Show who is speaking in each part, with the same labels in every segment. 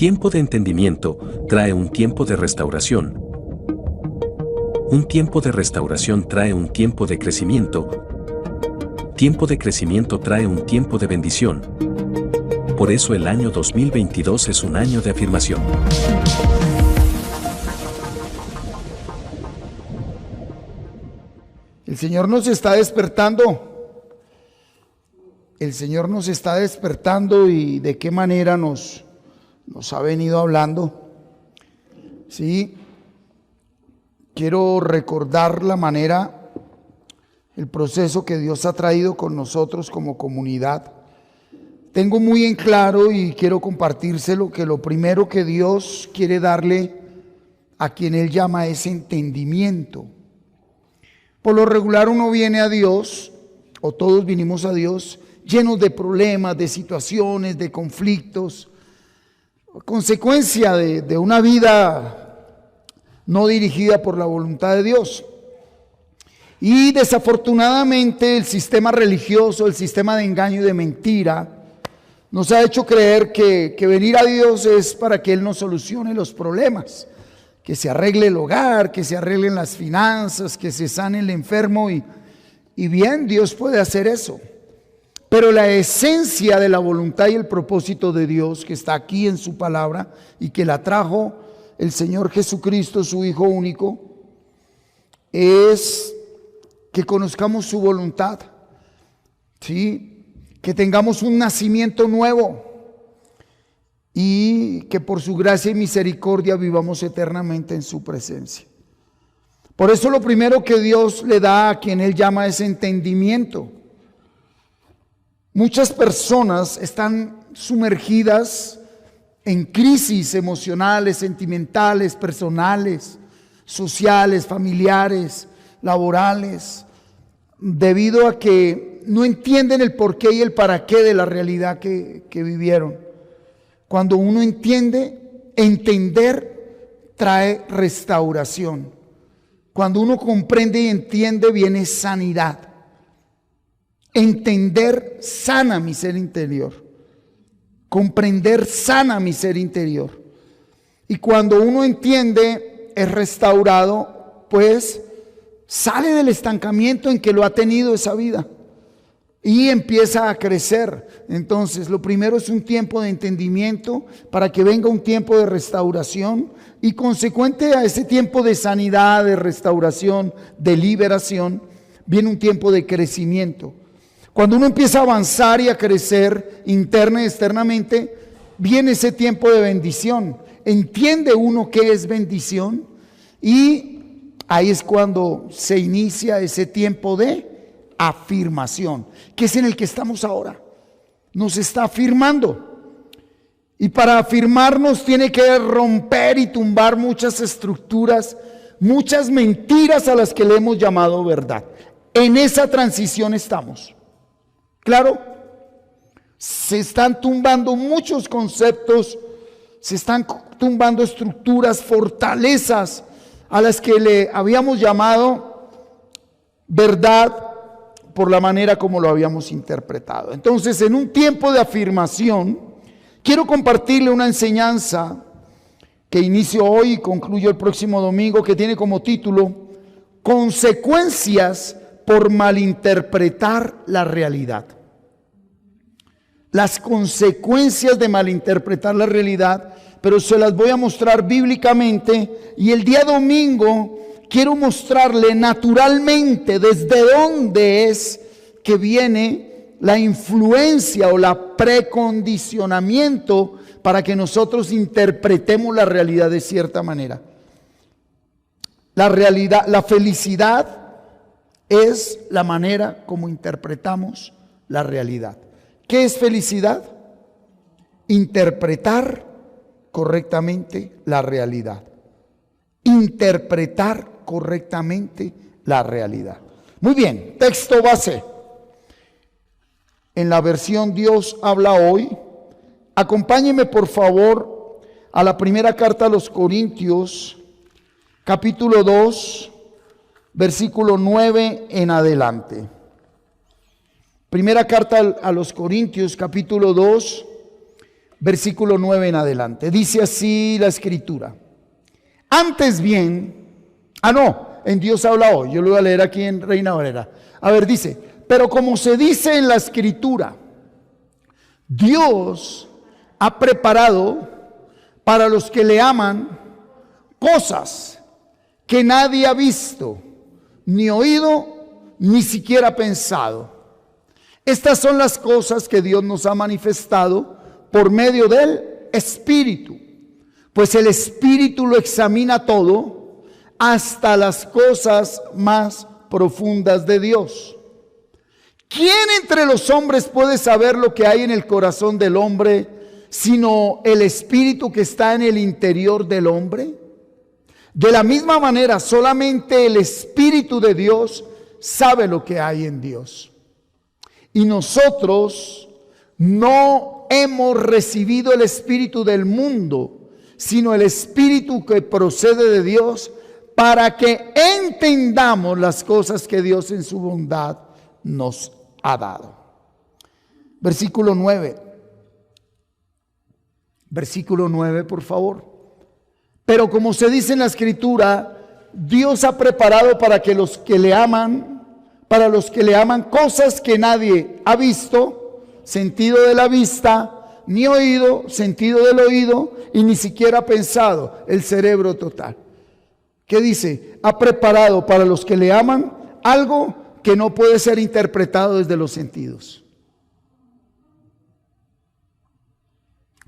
Speaker 1: tiempo de entendimiento trae un tiempo de restauración. Un tiempo de restauración trae un tiempo de crecimiento. Tiempo de crecimiento trae un tiempo de bendición. Por eso el año 2022 es un año de afirmación.
Speaker 2: El Señor nos está despertando. El Señor nos está despertando y de qué manera nos ha venido hablando. Sí, quiero recordar la manera, el proceso que Dios ha traído con nosotros como comunidad. Tengo muy en claro y quiero compartírselo que lo primero que Dios quiere darle a quien Él llama es entendimiento. Por lo regular uno viene a Dios, o todos vinimos a Dios, llenos de problemas, de situaciones, de conflictos, consecuencia de una vida no dirigida por la voluntad de Dios. Y desafortunadamente el sistema religioso, el sistema de engaño y de mentira, nos ha hecho creer que venir a Dios es para que Él nos solucione los problemas, que se arregle el hogar, que se arreglen las finanzas, que se sane el enfermo y bien, Dios puede hacer eso. Pero la esencia de la voluntad y el propósito de Dios que está aquí en su palabra y que la trajo el Señor Jesucristo, su Hijo único, es que conozcamos su voluntad, ¿sí? Que tengamos un nacimiento nuevo y que por su gracia y misericordia vivamos eternamente en su presencia. Por eso lo primero que Dios le da a quien Él llama es entendimiento. Muchas personas están sumergidas en crisis emocionales, sentimentales, personales, sociales, familiares, laborales, debido a que no entienden el porqué y el para qué de la realidad que vivieron. Cuando uno entiende, entender trae restauración. Cuando uno comprende y entiende, viene sanidad. Entender sana mi ser interior. Comprender sana mi ser interior. Y cuando uno entiende, es restaurado, pues sale del estancamiento en que lo ha tenido esa vida y empieza a crecer. Entonces, lo primero es un tiempo de entendimiento para que venga un tiempo de restauración y consecuente a ese tiempo de sanidad, de restauración, de liberación, viene un tiempo de crecimiento. Cuando uno empieza a avanzar y a crecer interna y externamente, viene ese tiempo de bendición. Entiende uno qué es bendición y ahí es cuando se inicia ese tiempo de afirmación, que es en el que estamos ahora. Nos está afirmando. Y para afirmarnos tiene que romper y tumbar muchas estructuras, muchas mentiras a las que le hemos llamado verdad. En esa transición estamos. Claro, se están tumbando muchos conceptos, se están tumbando estructuras, fortalezas a las que le habíamos llamado verdad por la manera como lo habíamos interpretado. Entonces, en un tiempo de afirmación, quiero compartirle una enseñanza que inicio hoy y concluyo el próximo domingo, que tiene como título Consecuencias por malinterpretar la realidad. Las consecuencias de malinterpretar la realidad, pero se las voy a mostrar bíblicamente, y el día domingo quiero mostrarle naturalmente desde dónde es que viene la influencia o la precondicionamiento para que nosotros interpretemos la realidad de cierta manera. La realidad, la felicidad es la manera como interpretamos la realidad. ¿Qué es felicidad? Interpretar correctamente la realidad. Interpretar correctamente la realidad. Muy bien, texto base. En la versión Dios habla hoy, acompáñeme por favor a la primera carta a los Corintios, capítulo 2, versículo 9 en adelante. Primera carta a los Corintios, capítulo 2, versículo 9 en adelante. Dice así la escritura. Antes bien, en Dios habla hoy. Yo lo voy a leer aquí en Reina Valera. A ver, dice, pero como se dice en la escritura, Dios ha preparado para los que le aman cosas que nadie ha visto, ni oído, ni siquiera pensado. Estas son las cosas que Dios nos ha manifestado por medio del Espíritu. Pues el Espíritu lo examina todo, hasta las cosas más profundas de Dios. ¿Quién entre los hombres puede saber lo que hay en el corazón del hombre, sino el Espíritu que está en el interior del hombre? De la misma manera, solamente el Espíritu de Dios sabe lo que hay en Dios. Y nosotros no hemos recibido el Espíritu del mundo, sino el Espíritu que procede de Dios, para que entendamos las cosas que Dios en su bondad nos ha dado. Versículo 9. Versículo 9, por favor. Pero como se dice en la escritura, Dios ha preparado para los que le aman cosas que nadie ha visto, sentido de la vista, ni oído, sentido del oído, y ni siquiera pensado, el cerebro total. ¿Qué dice? Ha preparado para los que le aman algo que no puede ser interpretado desde los sentidos.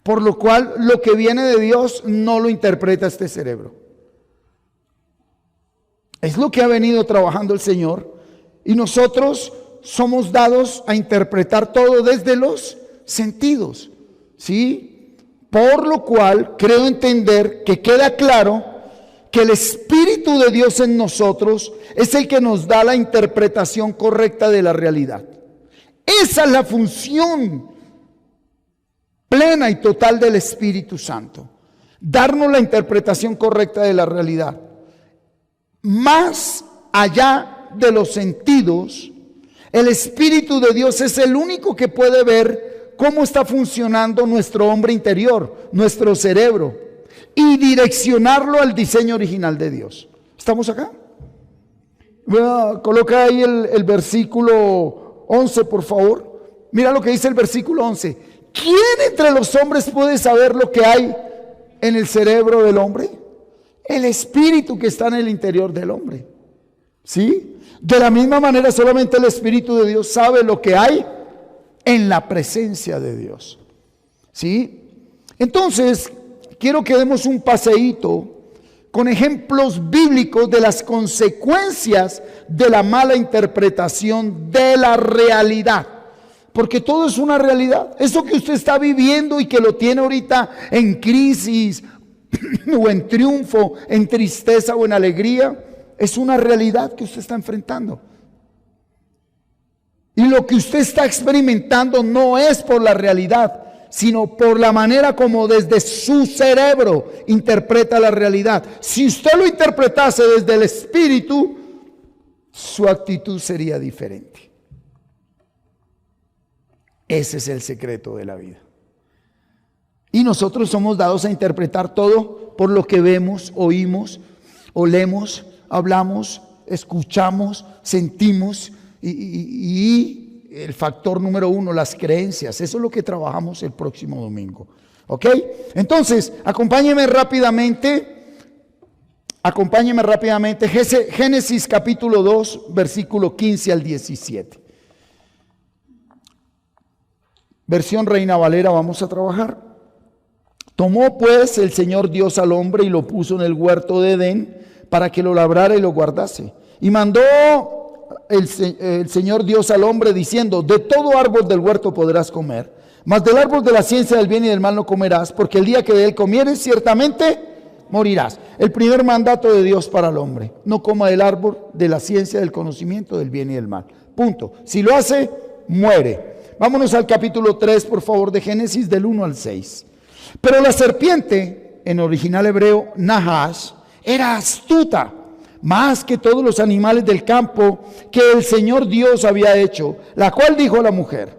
Speaker 2: Por lo cual, lo que viene de Dios no lo interpreta este cerebro. Es lo que ha venido trabajando el Señor. Y nosotros somos dados a interpretar todo desde los sentidos, ¿sí? Por lo cual, creo entender que queda claro que el Espíritu de Dios en nosotros es el que nos da la interpretación correcta de la realidad. Esa es la función plena y total del Espíritu Santo, darnos la interpretación correcta de la realidad. Más allá de los sentidos, el Espíritu de Dios es el único que puede ver cómo está funcionando nuestro hombre interior, nuestro cerebro, y direccionarlo al diseño original de Dios. ¿Estamos acá? Coloca ahí el versículo 11, por favor. Mira lo que dice el versículo 11. ¿Quién entre los hombres puede saber lo que hay en el cerebro del hombre? El Espíritu que está en el interior del hombre. ¿Sí? De la misma manera, solamente el Espíritu de Dios sabe lo que hay en la presencia de Dios. ¿Sí? Entonces, quiero que demos un paseíto con ejemplos bíblicos de las consecuencias de la mala interpretación de la realidad. Porque todo es una realidad. Eso que usted está viviendo y que lo tiene ahorita en crisis o en triunfo, en tristeza o en alegría, es una realidad que usted está enfrentando. Y lo que usted está experimentando no es por la realidad, sino por la manera como desde su cerebro interpreta la realidad. Si usted lo interpretase desde el Espíritu, su actitud sería diferente. Ese es el secreto de la vida. Y nosotros somos dados a interpretar todo por lo que vemos, oímos, olemos, hablamos, escuchamos, sentimos y el factor número 1, las creencias. Eso es lo que trabajamos el próximo domingo. ¿Ok? Entonces, acompáñeme rápidamente. Génesis capítulo 2, versículo 15 al 17. Versión Reina Valera, vamos a trabajar. Tomó pues el Señor Dios al hombre y lo puso en el huerto de Edén para que lo labrara y lo guardase. Y mandó el Señor Dios al hombre diciendo: de todo árbol del huerto podrás comer, mas del árbol de la ciencia del bien y del mal no comerás, porque el día que de él comieres ciertamente morirás. El primer mandato de Dios para el hombre: no coma del árbol de la ciencia del conocimiento del bien y del mal. Punto. Si lo hace, muere. Vámonos al capítulo 3, por favor, de Génesis, del 1 al 6. Pero la serpiente, en original hebreo, Nahash, era astuta, más que todos los animales del campo que el Señor Dios había hecho, la cual dijo a la mujer: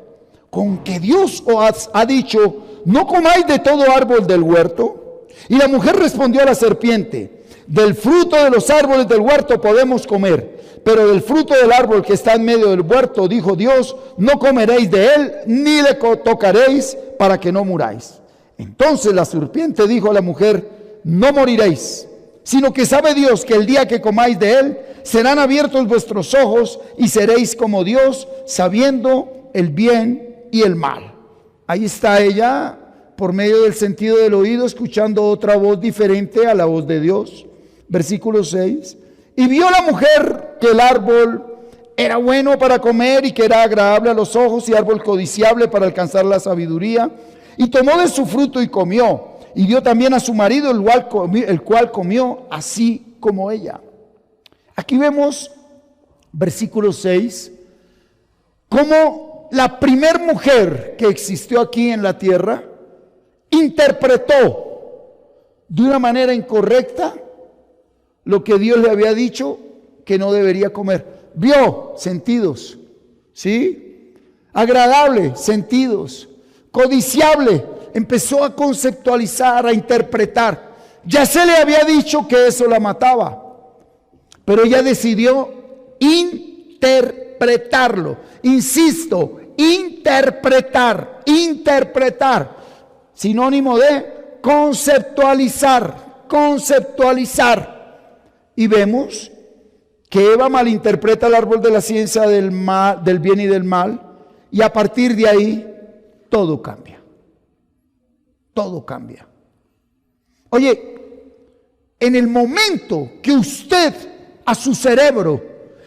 Speaker 2: con que Dios os ha dicho, no comáis de todo árbol del huerto. Y la mujer respondió a la serpiente, del fruto de los árboles del huerto podemos comer, pero del fruto del árbol que está en medio del huerto, dijo Dios, no comeréis de él, ni le tocaréis, para que no muráis. Entonces la serpiente dijo a la mujer, no moriréis, sino que sabe Dios que el día que comáis de él, serán abiertos vuestros ojos y seréis como Dios, sabiendo el bien y el mal. Ahí está ella, por medio del sentido del oído, escuchando otra voz diferente a la voz de Dios. Versículo 6. Y vio la mujer que el árbol era bueno para comer y que era agradable a los ojos y árbol codiciable para alcanzar la sabiduría. Y tomó de su fruto y comió. Y dio también a su marido, el cual comió así como ella. Aquí vemos, versículo 6, cómo la primer mujer que existió aquí en la tierra interpretó de una manera incorrecta lo que Dios le había dicho que no debería comer. Vio sentidos, ¿sí? Agradable, sentidos. Codiciable, empezó a conceptualizar, a interpretar. Ya se le había dicho que eso la mataba, pero ella decidió interpretarlo. Insisto, interpretar. Sinónimo de conceptualizar. Y vemos que Eva malinterpreta el árbol de la ciencia del bien y del mal, y a partir de ahí todo cambia. Todo cambia. Oye, en el momento que usted a su cerebro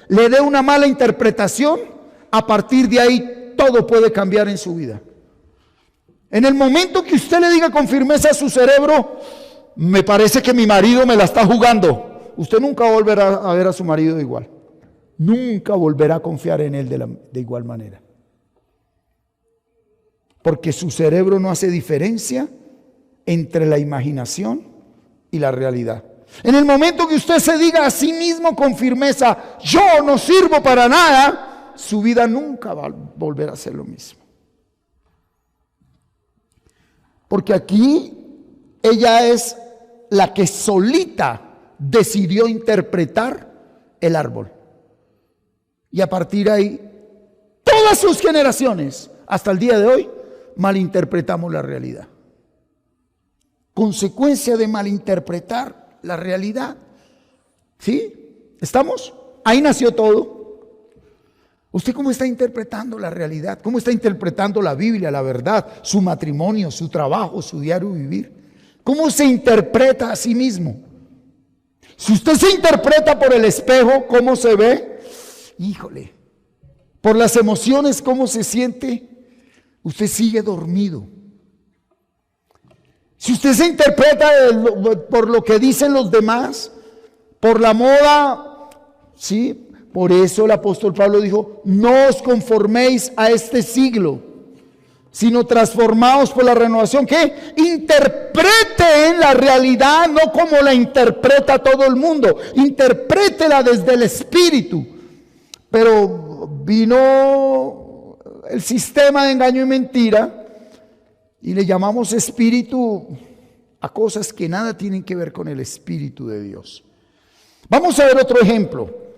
Speaker 2: le dé una mala interpretación, a partir de ahí todo puede cambiar en su vida. En el momento que usted le diga con firmeza a su cerebro, me parece que mi marido me la está jugando, usted nunca volverá a ver a su marido igual. Nunca volverá a confiar en él de igual manera. Porque su cerebro no hace diferencia entre la imaginación y la realidad. En el momento que usted se diga a sí mismo con firmeza, yo no sirvo para nada, su vida nunca va a volver a ser lo mismo. Porque aquí ella es la que solita decidió interpretar el árbol. Y a partir de ahí, todas sus generaciones, hasta el día de hoy, malinterpretamos la realidad. Consecuencia de malinterpretar la realidad. ¿Sí? ¿Estamos? Ahí nació todo. ¿Usted cómo está interpretando la realidad? ¿Cómo está interpretando la Biblia, la verdad, su matrimonio, su trabajo, su diario vivir? ¿Cómo se interpreta a sí mismo? Si usted se interpreta por el espejo, ¿cómo se ve? Híjole, por las emociones, ¿cómo se siente? Usted sigue dormido. Si usted se interpreta por lo que dicen los demás, por la moda, ¿sí? Por eso el apóstol Pablo dijo, no os conforméis a este siglo, sino transformaos por la renovación. ¿Qué? Interpreten la realidad no como la interpreta todo el mundo. Interprétela desde el Espíritu. Pero vino el sistema de engaño y mentira y le llamamos espíritu a cosas que nada tienen que ver con el Espíritu de Dios. Vamos a ver otro ejemplo.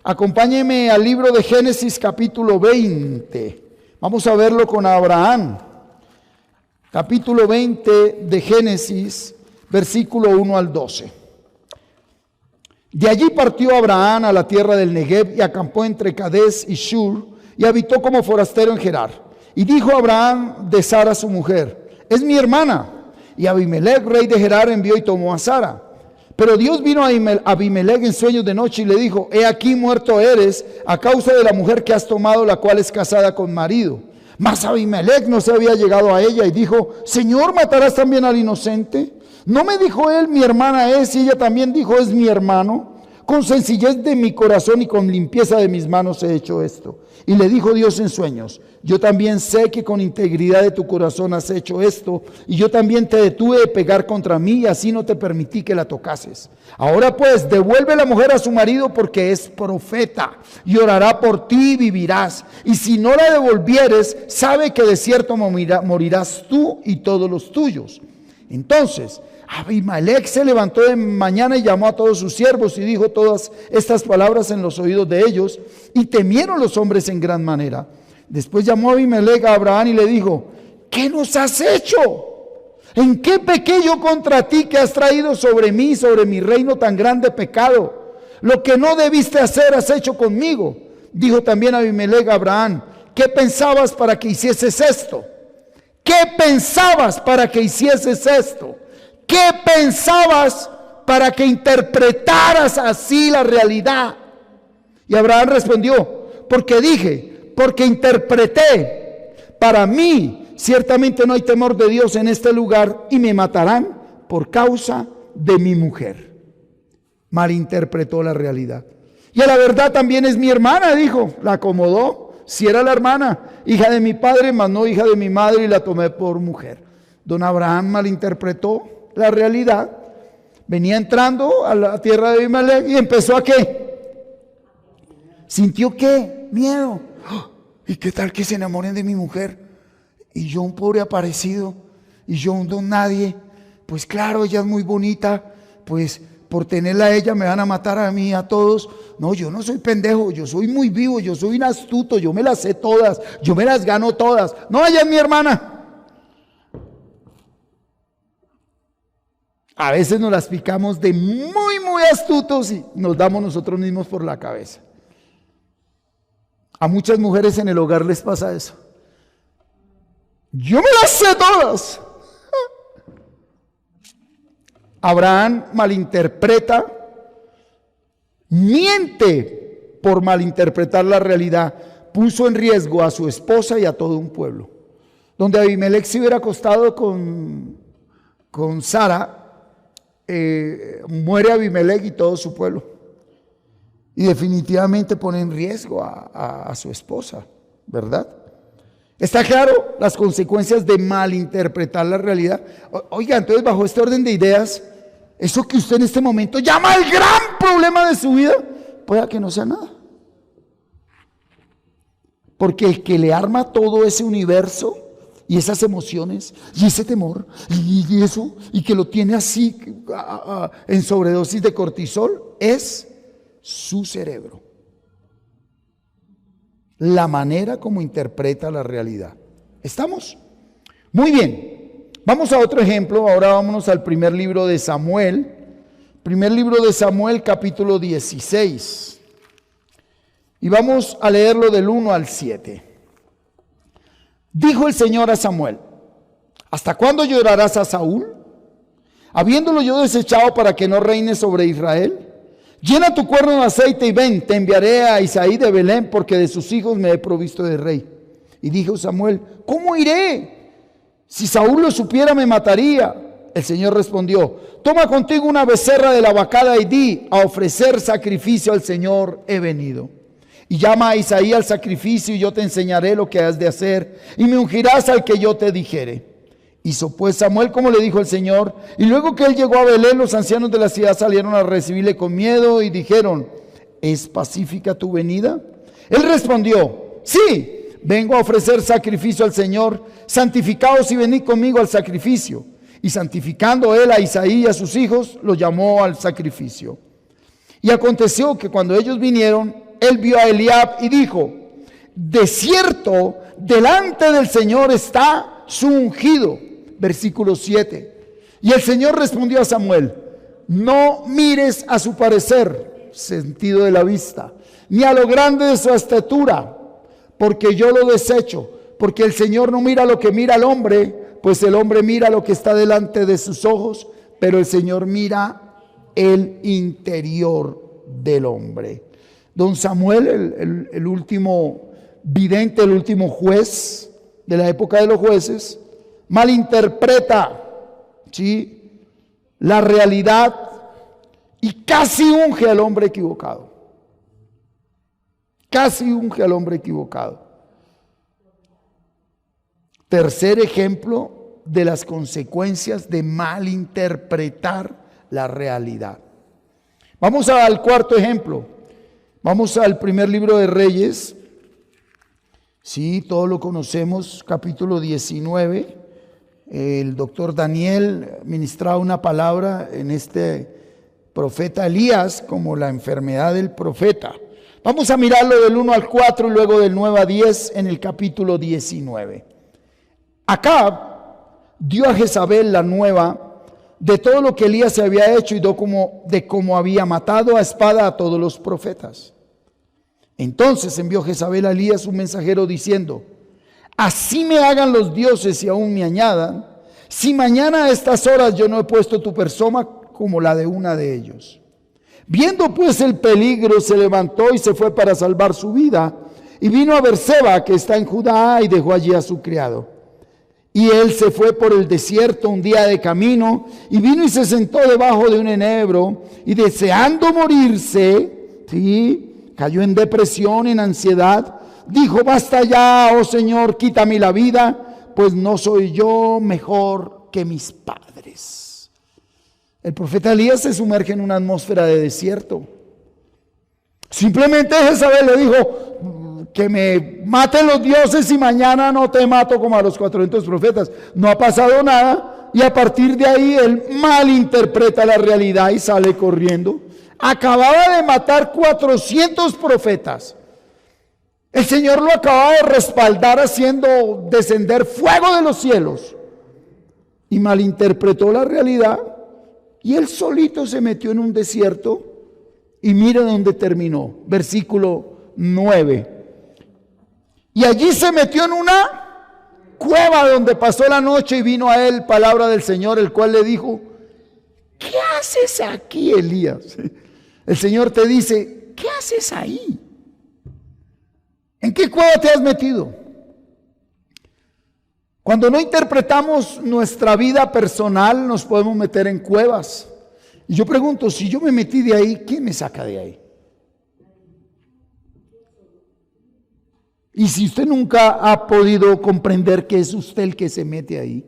Speaker 2: Acompáñeme al libro de Génesis capítulo 20. Vamos a verlo con Abraham. Capítulo 20 de Génesis, versículo 1 al 12. De allí partió Abraham a la tierra del Negev y acampó entre Cades y Shur y habitó como forastero en Gerar. Y dijo Abraham de Sara su mujer, es mi hermana. Y Abimelech, rey de Gerar, envió y tomó a Sara. Pero Dios vino a Abimelech en sueños de noche y le dijo, he aquí muerto eres a causa de la mujer que has tomado, la cual es casada con marido. Mas Abimelech no se había llegado a ella y dijo, Señor, ¿matarás también al inocente? ¿No me dijo él, mi hermana es? Y ella también dijo, es mi hermano. Con sencillez de mi corazón y con limpieza de mis manos he hecho esto. Y le dijo Dios en sueños: yo también sé que con integridad de tu corazón has hecho esto, y yo también te detuve de pegar contra mí, y así no te permití que la tocases. Ahora pues, devuelve la mujer a su marido, porque es profeta, y orará por ti y vivirás. Y si no la devolvieres, sabe que de cierto morirás tú y todos los tuyos. Entonces Abimelech se levantó de mañana y llamó a todos sus siervos y dijo todas estas palabras en los oídos de ellos, y temieron los hombres en gran manera. Después llamó Abimelech a Abraham y le dijo: ¿qué nos has hecho? ¿En qué pequé yo contra ti, que has traído sobre mí, sobre mi reino, tan grande pecado? Lo que no debiste hacer has hecho conmigo. Dijo también Abimelech a Abraham: ¿qué pensabas para que hicieses esto? ¿Qué pensabas para que hicieses esto? ¿Qué pensabas para que interpretaras así la realidad? Y Abraham respondió: porque interpreté. Para mí ciertamente no hay temor de Dios en este lugar, y me matarán por causa de mi mujer. Malinterpretó la realidad. Y a la verdad también es mi hermana, dijo. La acomodó. Si era la hermana, hija de mi padre, mas no hija de mi madre, y la tomé por mujer. Don Abraham malinterpretó la realidad. Venía entrando a la tierra de Abimelech y empezó ¿a qué? ¿Sintió qué? Miedo. ¿Y qué tal que se enamoren de mi mujer? Y yo, un pobre aparecido, y yo, un don nadie. Pues claro, ella es muy bonita, pues por tenerla a ella me van a matar a mí, a todos. No, yo no soy pendejo, yo soy muy vivo, yo soy un astuto, yo me las sé todas, yo me las gano todas. No, ella es mi hermana. A veces nos las picamos de muy astutos y nos damos nosotros mismos por la cabeza. A muchas mujeres en el hogar les pasa eso. Yo me las sé todas. Abraham malinterpreta, miente por malinterpretar la realidad, puso en riesgo a su esposa y a todo un pueblo. Donde Abimelech se hubiera acostado con Sara, muere Abimelech y todo su pueblo. Y definitivamente pone en riesgo a su esposa, ¿verdad? Está claro las consecuencias de malinterpretar la realidad. Oiga, entonces bajo este orden de ideas, eso que usted en este momento llama el gran problema de su vida, pueda que no sea nada. Porque el que le arma todo ese universo y esas emociones y ese temor y eso, y que lo tiene así en sobredosis de cortisol, es su cerebro. La manera como interpreta la realidad. ¿Estamos? Muy bien. Vamos a otro ejemplo. Ahora vámonos al primer libro de Samuel. Primer libro de Samuel, capítulo 16. Y vamos a leerlo del 1 al 7. Dijo el Señor a Samuel: ¿hasta cuándo llorarás a Saúl, habiéndolo yo desechado para que no reine sobre Israel? Llena tu cuerno de aceite y ven, te enviaré a Isaí de Belén, porque de sus hijos me he provisto de rey. Y dijo Samuel: ¿cómo iré? Si Saúl lo supiera, me mataría. El Señor respondió: toma contigo una becerra de la vacada y di: a ofrecer sacrificio al Señor he venido. Y llama a Isaí al sacrificio, y yo te enseñaré lo que has de hacer, y me ungirás al que yo te dijere. Hizo pues Samuel como le dijo el Señor, y luego que él llegó a Belén, los ancianos de la ciudad salieron a recibirle con miedo y dijeron: ¿es pacífica tu venida? Él respondió: sí, vengo a ofrecer sacrificio al Señor, santificaos y venid conmigo al sacrificio. Y santificando él a Isaí y a sus hijos, lo llamó al sacrificio. Y aconteció que cuando ellos vinieron, él vio a Eliab y dijo: de cierto, delante del Señor está su ungido. Versículo 7. Y el Señor respondió a Samuel: no mires a su parecer, sentido de la vista, ni a lo grande de su estatura, porque yo lo desecho. Porque el Señor no mira lo que mira el hombre, pues el hombre mira lo que está delante de sus ojos, pero el Señor mira el interior del hombre. Don Samuel, el último vidente, el último juez de la época de los jueces, malinterpreta, ¿sí?, la realidad y casi unge al hombre equivocado. Casi unge al hombre equivocado. Tercer ejemplo de las consecuencias de malinterpretar la realidad. Vamos al cuarto ejemplo. Vamos al primer libro de Reyes. Sí, todos lo conocemos, capítulo 19. El doctor Daniel ministraba una palabra en este profeta Elías como la enfermedad del profeta. Vamos a mirarlo del 1 al 4 y luego del 9 a 10 en el capítulo 19. Acab dio a Jezabel la nueva de todo lo que Elías se había hecho y de cómo había matado a espada a todos los profetas. Entonces envió Jezabel a Elías un mensajero diciendo: así me hagan los dioses y aún me añadan, si mañana a estas horas yo no he puesto tu persona como la de una de ellos. Viendo pues el peligro, se levantó y se fue para salvar su vida, y vino a Berseba, que está en Judá, y dejó allí a su criado. Y él se fue por el desierto un día de camino, y vino y se sentó debajo de un enebro, y deseando morirse, ¿sí?, cayó en depresión, en ansiedad. Dijo: basta ya, oh Señor, quítame la vida, pues no soy yo mejor que mis padres. El profeta Elías se sumerge en una atmósfera de desierto. Simplemente Jezabel le dijo: que me maten los dioses y mañana no te mato como a los 400 profetas. No ha pasado nada, y a partir de ahí él malinterpreta la realidad y sale corriendo. Acababa de matar 400 profetas. El Señor lo acababa de respaldar haciendo descender fuego de los cielos, y malinterpretó la realidad, y él solito se metió en un desierto. Y mire dónde terminó, versículo 9. Y allí se metió en una cueva donde pasó la noche, y vino a él palabra del Señor, el cual le dijo: ¿qué haces aquí, Elías? El Señor te dice: ¿qué haces ahí? ¿En qué cueva te has metido? Cuando no interpretamos nuestra vida personal, nos podemos meter en cuevas. Y yo pregunto: si yo me metí de ahí, ¿quién me saca de ahí? Y si usted nunca ha podido comprender que es usted el que se mete ahí,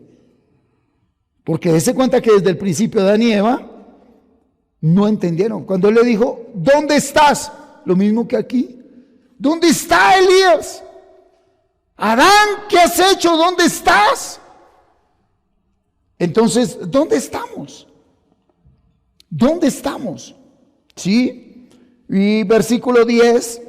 Speaker 2: porque dése cuenta que desde el principio Adán y Eva no entendieron. Cuando él le dijo: ¿dónde estás? Lo mismo que aquí. ¿Dónde está Elías? Adán, ¿qué has hecho? ¿Dónde estás? Entonces, ¿dónde estamos? ¿Dónde estamos? ¿Sí? Y versículo 10.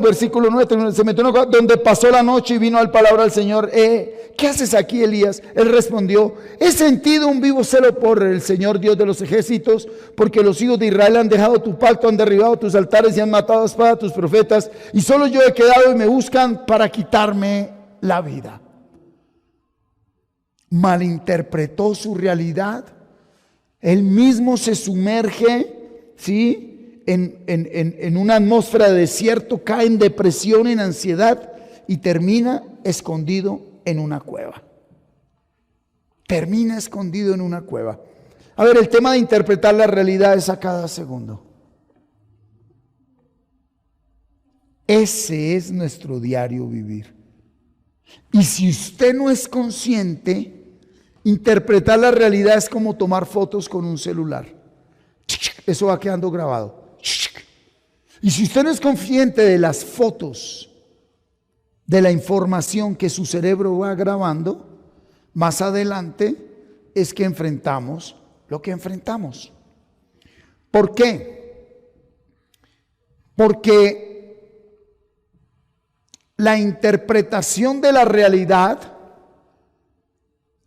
Speaker 2: Versículo 9. Se metió en una, donde pasó la noche y vino al palabra del Señor. ¿Qué haces aquí, Elías? Él respondió: he sentido un vivo celo por el Señor Dios de los ejércitos, porque los hijos de Israel han dejado tu pacto, han derribado tus altares y han matado a espada a tus profetas, y solo yo he quedado y me buscan para quitarme la vida. Malinterpretó su realidad. Él mismo se sumerge, ¿sí?, en una atmósfera de desierto, cae en depresión, en ansiedad, y termina escondido en una cueva. Termina escondido en una cueva. A ver, el tema de interpretar la realidad es a cada segundo. Ese es nuestro diario vivir. Y si usted no es consciente, interpretar la realidad es como tomar fotos con un celular. Eso va quedando grabado. Y si usted no es consciente de las fotos, de la información que su cerebro va grabando, más adelante es que enfrentamos lo que enfrentamos. ¿Por qué? Porque la interpretación de la realidad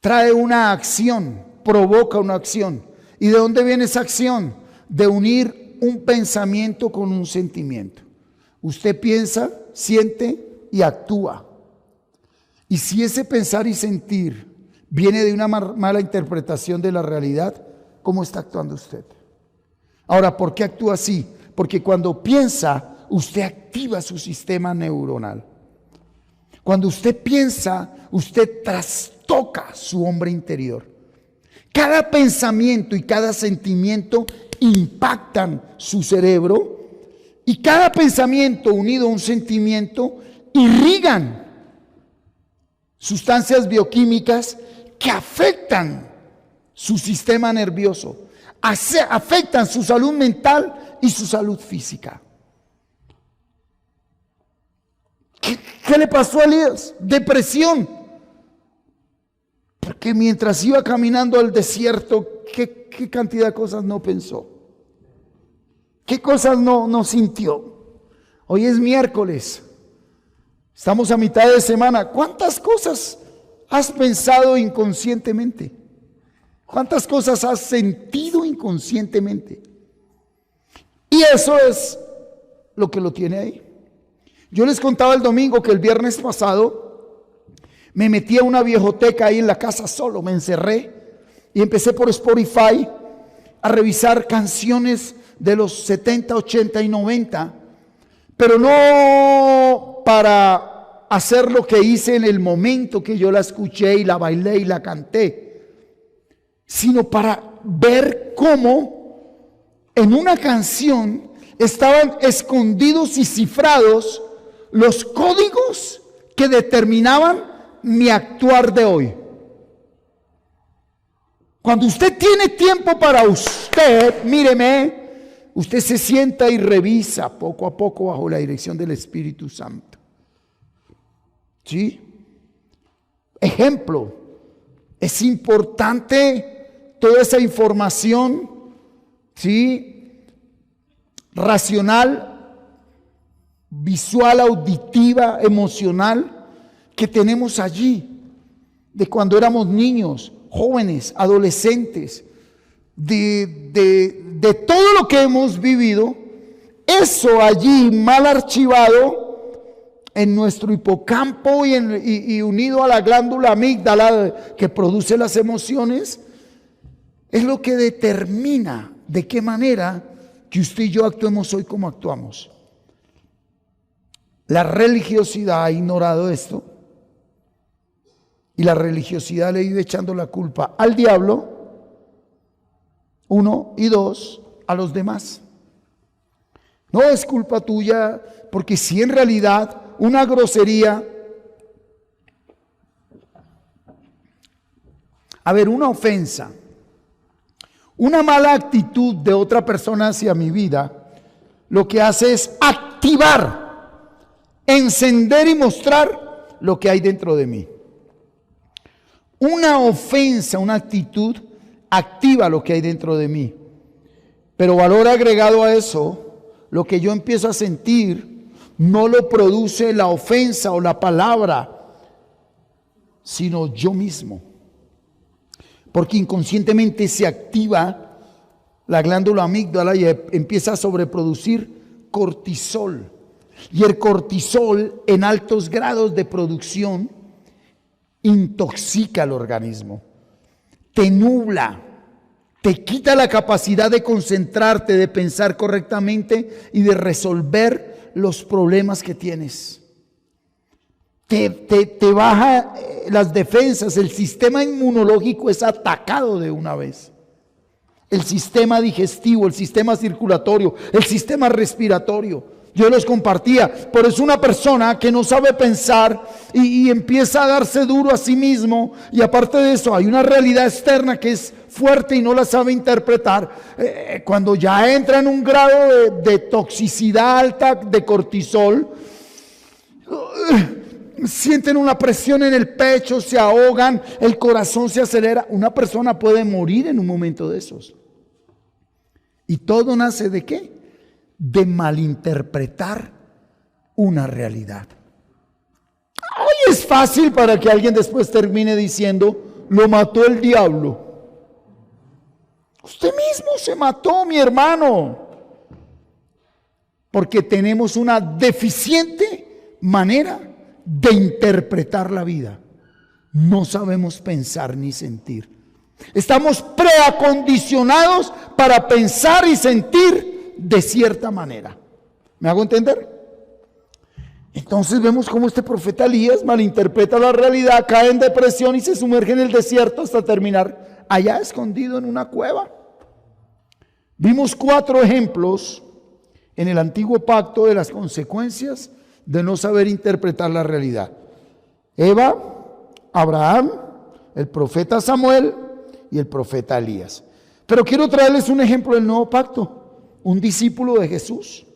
Speaker 2: trae una acción, provoca una acción. ¿Y de dónde viene esa acción? De unir un pensamiento con un sentimiento. Usted piensa, siente y actúa. Y si ese pensar y sentir viene de una mala interpretación de la realidad, ¿cómo está actuando usted? Ahora, ¿por qué actúa así? Porque cuando piensa, usted activa su sistema neuronal. Cuando usted piensa, usted trastoca su hombre interior. Cada pensamiento y cada sentimiento impactan su cerebro y cada pensamiento unido a un sentimiento irrigan sustancias bioquímicas que afectan su sistema nervioso, afectan su salud mental y su salud física. ¿Qué le pasó a Elías? Depresión. Porque mientras iba caminando al desierto, ¿qué cantidad de cosas no pensó? ¿Qué cosas no sintió? Hoy es miércoles. Estamos a mitad de semana. ¿Cuántas cosas has pensado inconscientemente? ¿Cuántas cosas has sentido inconscientemente? Y eso es lo que lo tiene ahí. Yo les contaba el domingo que el viernes pasado me metí a una viejoteca ahí en la casa solo, me encerré y empecé por Spotify a revisar canciones de los 70, 80 y 90, pero no para hacer lo que hice en el momento que yo la escuché y la bailé y la canté, sino para ver cómo en una canción estaban escondidos y cifrados los códigos que determinaban mi actuar de hoy. Cuando usted tiene tiempo para usted, míreme, usted se sienta y revisa poco a poco bajo la dirección del Espíritu Santo. ¿Sí? Ejemplo, es importante toda esa información, ¿sí? Racional, visual, auditiva, emocional que tenemos allí, de cuando éramos niños, jóvenes, adolescentes, de todo lo que hemos vivido, eso allí mal archivado en nuestro hipocampo y unido a la glándula amígdala que produce las emociones, es lo que determina de qué manera que usted y yo actuemos hoy como actuamos. La religiosidad ha ignorado esto y la religiosidad le iba echando la culpa al diablo, uno, y dos, a los demás. No es culpa tuya, porque si en realidad una grosería, una ofensa, una mala actitud de otra persona hacia mi vida, lo que hace es activar, encender y mostrar lo que hay dentro de mí. Una ofensa, una actitud, activa lo que hay dentro de mí. Pero valor agregado a eso, lo que yo empiezo a sentir, no lo produce la ofensa o la palabra, sino yo mismo. Porque inconscientemente se activa la glándula amígdala y empieza a sobreproducir cortisol. Y el cortisol en altos grados de producción intoxica al organismo, te nubla, te quita la capacidad de concentrarte, de pensar correctamente y de resolver los problemas que tienes. Te baja las defensas, el sistema inmunológico es atacado de una vez. El sistema digestivo, el sistema circulatorio, el sistema respiratorio. Yo los compartía, pero es una persona que no sabe pensar y empieza a darse duro a sí mismo, y aparte de eso hay una realidad externa que es fuerte y no la sabe interpretar. Cuando ya entra en un grado de toxicidad alta de cortisol, sienten una presión en el pecho, se ahogan, el corazón se acelera. Una persona puede morir en un momento de esos. ¿Y todo nace de qué? De malinterpretar una realidad. Hoy es fácil para que alguien después termine diciendo, lo mató el diablo. Usted mismo se mató, mi hermano. Porque tenemos una deficiente manera de interpretar la vida. No sabemos pensar ni sentir. Estamos preacondicionados para pensar y sentir de cierta manera. ¿Me hago entender? Entonces vemos cómo este profeta Elías malinterpreta la realidad, cae en depresión y se sumerge en el desierto hasta terminar allá escondido en una cueva. Vimos 4 ejemplos en el antiguo pacto de las consecuencias de no saber interpretar la realidad. Eva, Abraham, el profeta Samuel y el profeta Elías. Pero quiero traerles un ejemplo del nuevo pacto, un discípulo de Jesús.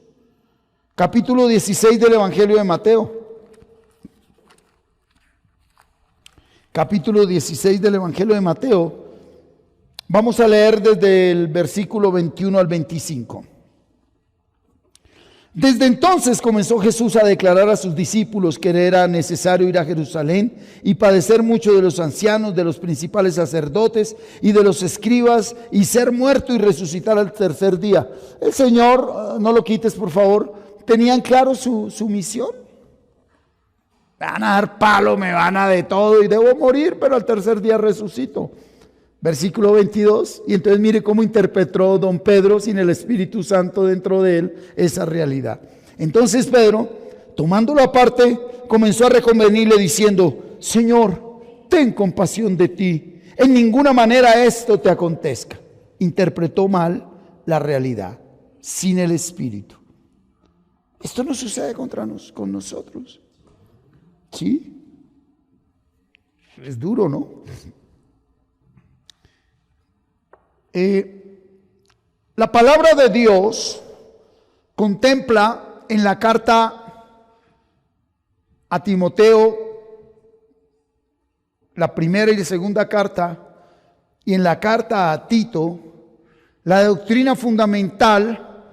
Speaker 2: Capítulo 16 del Evangelio de Mateo. Capítulo 16 del Evangelio de Mateo. Vamos a leer desde el versículo 21 al 25. Desde entonces comenzó Jesús a declarar a sus discípulos que era necesario ir a Jerusalén y padecer mucho de los ancianos, de los principales sacerdotes y de los escribas, y ser muerto y resucitar al tercer día. El Señor, no lo quites por favor, tenían claro su misión. Me van a dar palo, me van a de todo y debo morir, pero al tercer día resucito. Versículo 22, y entonces mire cómo interpretó don Pedro sin el Espíritu Santo dentro de él esa realidad. Entonces Pedro, tomándolo aparte, comenzó a reconvenirle diciendo: Señor, ten compasión de ti, en ninguna manera esto te acontezca. Interpretó mal la realidad, sin el Espíritu. Esto no sucede con nosotros. ¿Sí? Es duro, ¿no? La palabra de Dios contempla en la carta a Timoteo, la primera y la segunda carta, y en la carta a Tito, la doctrina fundamental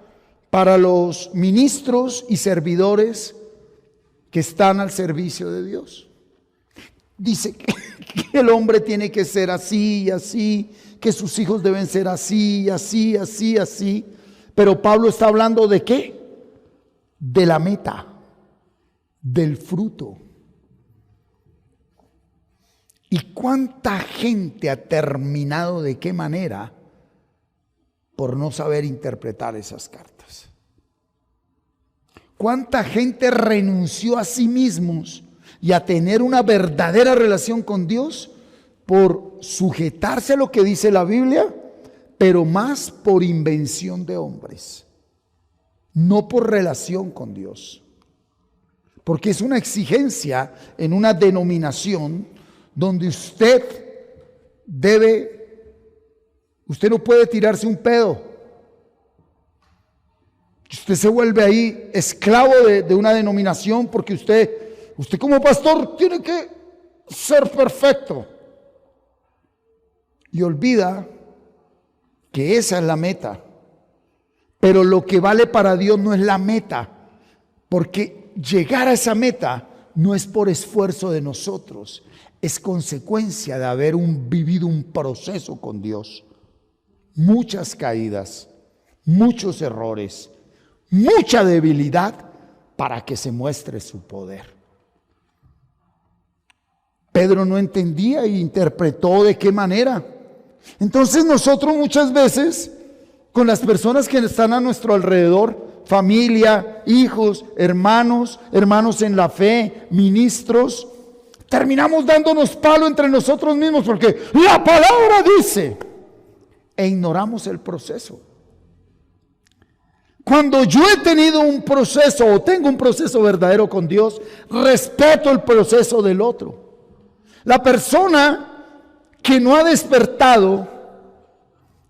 Speaker 2: para los ministros y servidores que están al servicio de Dios. Dice que el hombre tiene que ser así y así, que sus hijos deben ser así, así, así, así. Pero Pablo está hablando ¿de qué? De la meta, del fruto. ¿Y cuánta gente ha terminado de qué manera por no saber interpretar esas cartas? ¿Cuánta gente renunció a sí mismos y a tener una verdadera relación con Dios por sujetarse a lo que dice la Biblia, pero más por invención de hombres, no por relación con Dios? Porque es una exigencia en una denominación donde usted no puede tirarse un pedo. Usted se vuelve ahí esclavo de una denominación porque usted como pastor tiene que ser perfecto. Y olvida que esa es la meta. Pero lo que vale para Dios no es la meta, porque llegar a esa meta no es por esfuerzo de nosotros, es consecuencia de haber vivido un proceso con Dios. Muchas caídas, muchos errores, mucha debilidad para que se muestre su poder. Pedro no entendía e interpretó de qué manera. Entonces nosotros muchas veces, con las personas que están a nuestro alrededor, familia, hijos, hermanos en la fe, ministros, terminamos dándonos palo entre nosotros mismos porque la palabra dice, e ignoramos el proceso. Cuando yo he tenido un proceso o tengo un proceso verdadero con Dios, respeto el proceso del otro. La persona que no ha despertado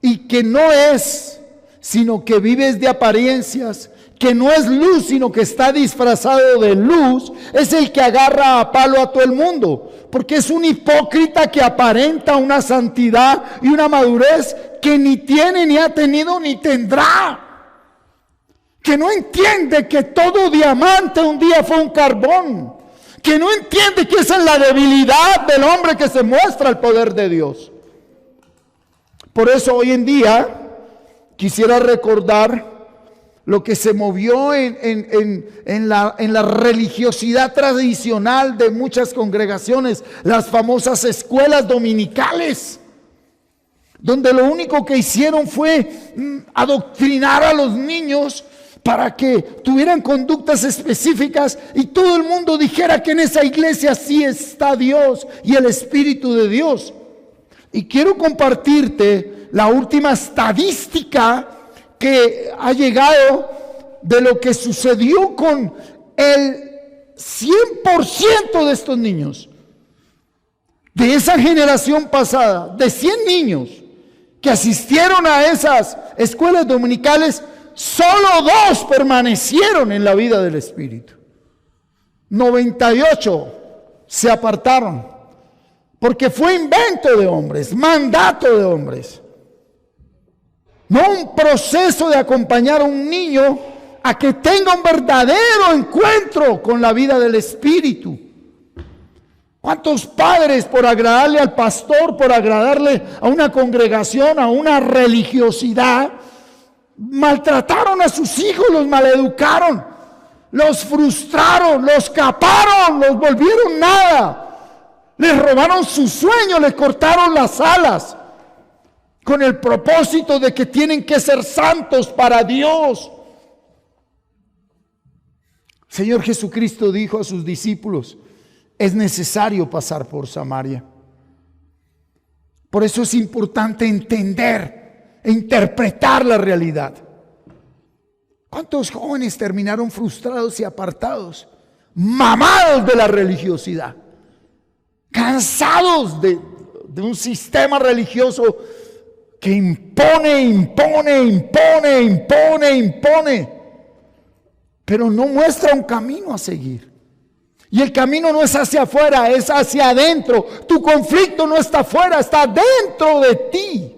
Speaker 2: y que no es, sino que vive de apariencias, que no es luz, sino que está disfrazado de luz, es el que agarra a palo a todo el mundo, porque es un hipócrita que aparenta una santidad y una madurez que ni tiene, ni ha tenido, ni tendrá. Que no entiende que todo diamante un día fue un carbón. Que no entiende que esa es la debilidad del hombre que se muestra el poder de Dios. Por eso hoy en día quisiera recordar lo que se movió en la religiosidad tradicional de muchas congregaciones, las famosas escuelas dominicales, donde lo único que hicieron fue adoctrinar a los niños para que tuvieran conductas específicas y todo el mundo dijera que en esa iglesia sí está Dios y el Espíritu de Dios. Y quiero compartirte la última estadística que ha llegado de lo que sucedió con el 100% de estos niños. De esa generación pasada, de 100 niños que asistieron a esas escuelas dominicales, solo 2 permanecieron en la vida del Espíritu. 98 se apartaron, porque fue invento de hombres, mandato de hombres. No un proceso de acompañar a un niño a que tenga un verdadero encuentro con la vida del Espíritu. ¿Cuántos padres, por agradarle al pastor, por agradarle a una congregación, a una religiosidad, maltrataron a sus hijos, los maleducaron, los frustraron, los caparon, los volvieron nada, les robaron sus sueños, les cortaron las alas, con el propósito de que tienen que ser santos para Dios? Señor Jesucristo dijo a sus discípulos: es necesario pasar por Samaria. Por eso es importante entender e interpretar la realidad. ¿Cuántos jóvenes terminaron frustrados y apartados, mamados de la religiosidad, cansados de un sistema religioso que impone, pero no muestra un camino a seguir? Y el camino no es hacia afuera, es hacia adentro. Tu conflicto no está afuera, está dentro de ti.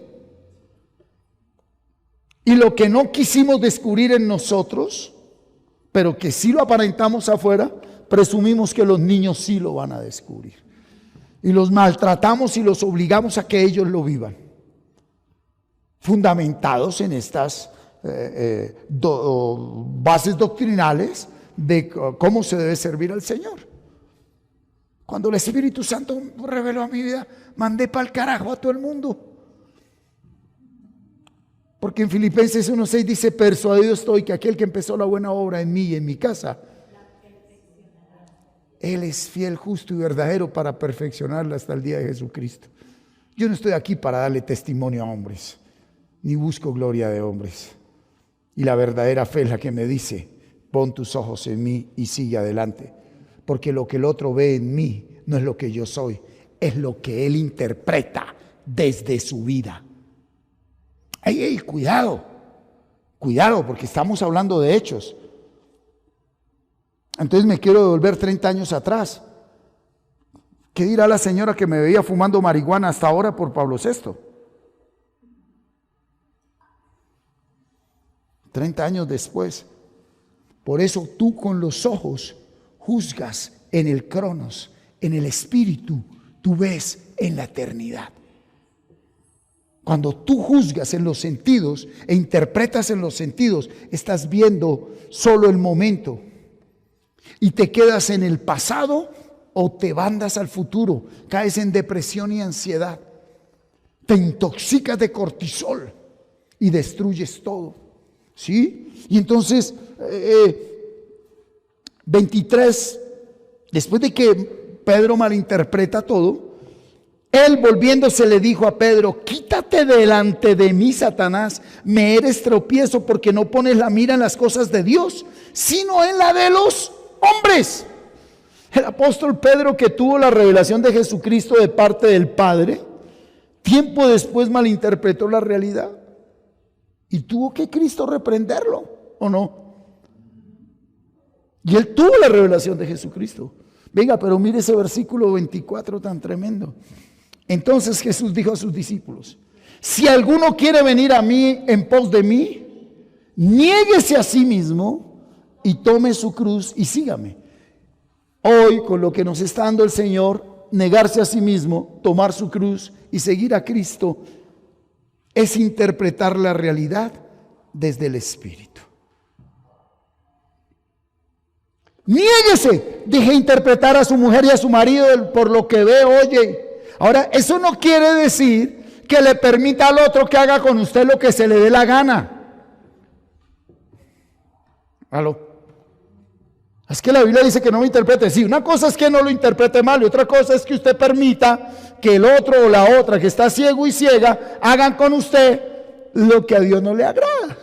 Speaker 2: Y lo que no quisimos descubrir en nosotros, pero que sí lo aparentamos afuera, presumimos que los niños sí lo van a descubrir. Y los maltratamos y los obligamos a que ellos lo vivan, fundamentados en estas bases doctrinales de cómo se debe servir al Señor. Cuando el Espíritu Santo reveló a mi vida, mandé para el carajo a todo el mundo. Porque en Filipenses 1:6 dice: persuadido estoy que aquel que empezó la buena obra en mí y en mi casa, Él es fiel, justo y verdadero para perfeccionarla hasta el día de Jesucristo. Yo no estoy aquí para darle testimonio a hombres, ni busco gloria de hombres. Y la verdadera fe es la que me dice: pon tus ojos en mí y sigue adelante. Porque lo que el otro ve en mí no es lo que yo soy, es lo que él interpreta desde su vida. ¡Ey, cuidado! Cuidado, porque estamos hablando de hechos. Entonces me quiero devolver 30 años atrás. ¿Qué dirá la señora que me veía fumando marihuana hasta ahora por Pablo VI? 30 años después. Por eso tú con los ojos juzgas en el cronos, en el espíritu, tú ves en la eternidad. Cuando tú juzgas en los sentidos e interpretas en los sentidos, estás viendo solo el momento y te quedas en el pasado o te mandas al futuro, caes en depresión y ansiedad, te intoxicas de cortisol y destruyes todo, ¿sí? Y entonces 23, después de que Pedro malinterpreta todo, él volviéndose le dijo a Pedro: quítate delante de mí, Satanás, me eres tropiezo porque no pones la mira en las cosas de Dios, sino en la de los hombres. El apóstol Pedro, que tuvo la revelación de Jesucristo de parte del Padre, tiempo después malinterpretó la realidad y tuvo que Cristo reprenderlo, ¿o no? Y él tuvo la revelación de Jesucristo. Venga, pero mire ese versículo 24 tan tremendo. Entonces Jesús dijo a sus discípulos: si alguno quiere venir a mí en pos de mí, niéguese a sí mismo y tome su cruz y sígame. Hoy, con lo que nos está dando el Señor, negarse a sí mismo, tomar su cruz y seguir a Cristo, es interpretar la realidad desde el Espíritu. Niéguese, deje interpretar a su mujer y a su marido por lo que ve, oye. Ahora, eso no quiere decir que le permita al otro que haga con usted lo que se le dé la gana. ¿Aló? Es que la Biblia dice que no me interprete. Sí, una cosa es que no lo interprete mal y otra cosa es que usted permita que el otro o la otra que está ciego y ciega hagan con usted lo que a Dios no le agrada.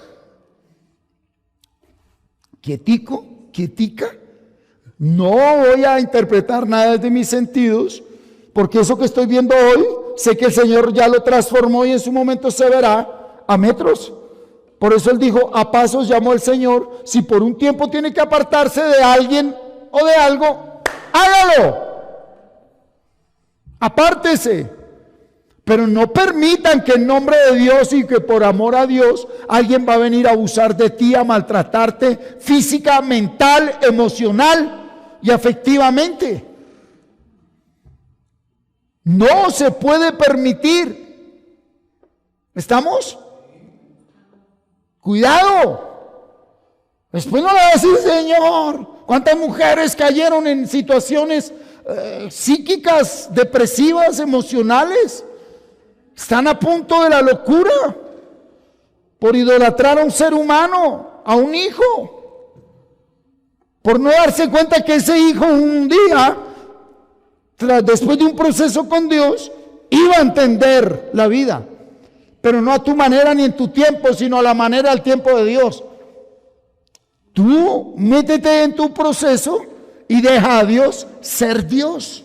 Speaker 2: quietico, quietica. No voy a interpretar nada desde mis sentidos, porque eso que estoy viendo hoy, sé que el Señor ya lo transformó y en su momento se verá a metros. Por eso Él dijo, a pasos llamó el Señor. Si por un tiempo tiene que apartarse de alguien o de algo, hágalo. Apártese. Pero no permitan que en nombre de Dios y que por amor a Dios alguien va a venir a abusar de ti, a maltratarte física, mental, emocional y afectivamente. No se puede permitir. ¿Estamos? Cuidado. Después no le va a decir, Señor, ¿cuántas mujeres cayeron en situaciones psíquicas, depresivas, emocionales? Están a punto de la locura por idolatrar a un ser humano, a un hijo, por no darse cuenta que ese hijo un día, después de un proceso con Dios, iba a entender la vida, pero no a tu manera ni en tu tiempo, sino a la manera del tiempo de Dios. Tú métete en tu proceso y deja a Dios ser Dios.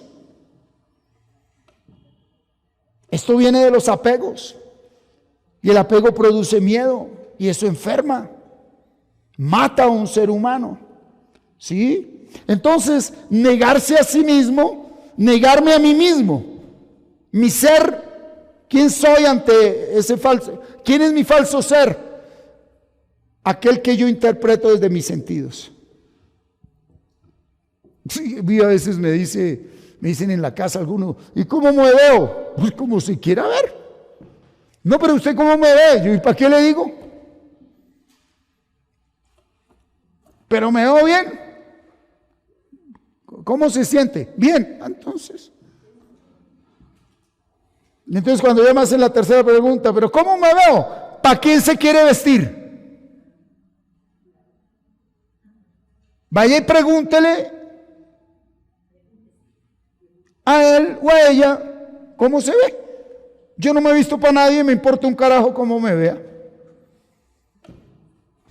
Speaker 2: Esto viene de los apegos, y el apego produce miedo, y eso enferma, mata a un ser humano, ¿sí? Entonces, negarse a sí mismo, negarme a mí mismo, mi ser, ¿quién soy ante ese falso? ¿Quién es mi falso ser? Aquel que yo interpreto desde mis sentidos. Sí, a veces me dicen en la casa algunos, ¿y cómo me veo? Pues como se quiera ver. No, pero usted cómo me ve. Yo, ¿y para qué le digo? Pero me veo bien. ¿Cómo se siente? Bien. Entonces cuando ya me hacen la tercera pregunta, ¿pero cómo me veo? ¿Para quién se quiere vestir? Vaya y pregúntele a él o a ella cómo se ve. Yo no me he visto para nadie, me importa un carajo cómo me vea.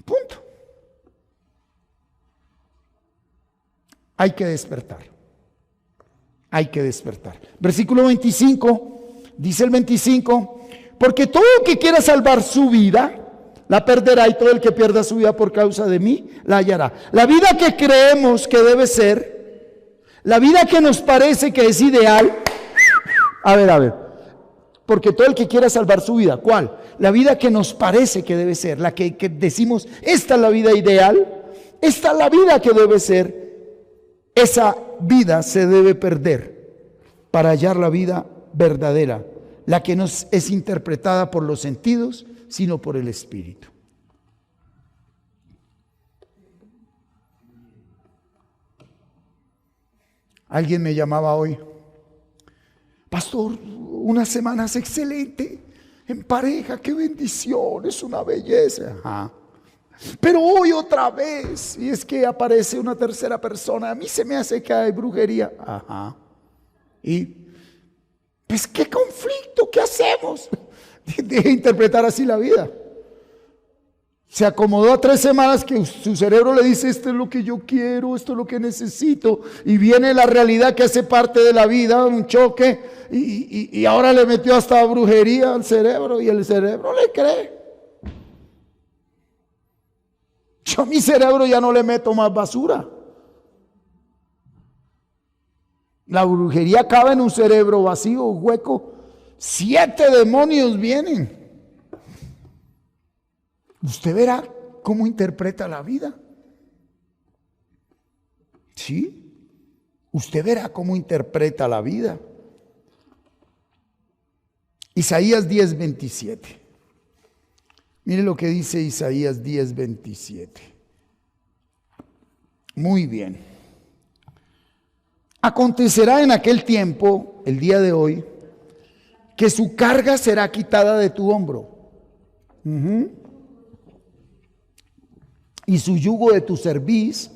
Speaker 2: Punto. Hay que despertar. Hay que despertar. Versículo 25, dice el 25, porque todo el que quiera salvar su vida, la perderá, y todo el que pierda su vida por causa de mí, la hallará. La vida que creemos que debe ser, la vida que nos parece que es ideal, a ver, porque todo el que quiera salvar su vida, ¿cuál? La vida que nos parece que debe ser, la que decimos, esta es la vida ideal, esta es la vida que debe ser, esa vida se debe perder para hallar la vida verdadera, la que no es interpretada por los sentidos, sino por el Espíritu. Alguien me llamaba hoy, pastor, unas semanas excelente en pareja, qué bendición, es una belleza. Ajá. Pero hoy otra vez, y es que aparece una tercera persona, a mí se me hace que hay brujería. Ajá. Y pues qué conflicto, ¿qué hacemos? De interpretar así la vida. Se acomodó a 3 semanas que su cerebro le dice, esto es lo que yo quiero, esto es lo que necesito, y viene la realidad que hace parte de la vida, un choque, y ahora le metió hasta brujería al cerebro, y el cerebro le cree. Yo a mi cerebro ya no le meto más basura. La brujería cabe en un cerebro vacío, hueco. 7 demonios vienen. Usted verá cómo interpreta la vida. ¿Sí? Usted verá cómo interpreta la vida. Isaías 10:27. Mire lo que dice Isaías 10:27. Muy bien. Acontecerá en aquel tiempo, el día de hoy, que su carga será quitada de tu hombro. Y su yugo de tu cerviz.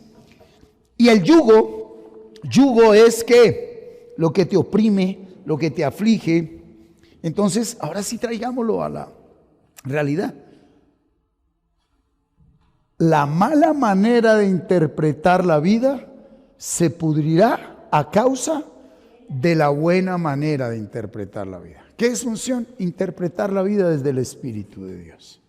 Speaker 2: Y el yugo es que lo que te oprime, lo que te aflige. Entonces, ahora sí traigámoslo a la realidad. la mala manera de interpretar la vida se pudrirá a causa de la buena manera de interpretar la vida. ¿Qué es unción? Interpretar la vida desde el Espíritu de Dios.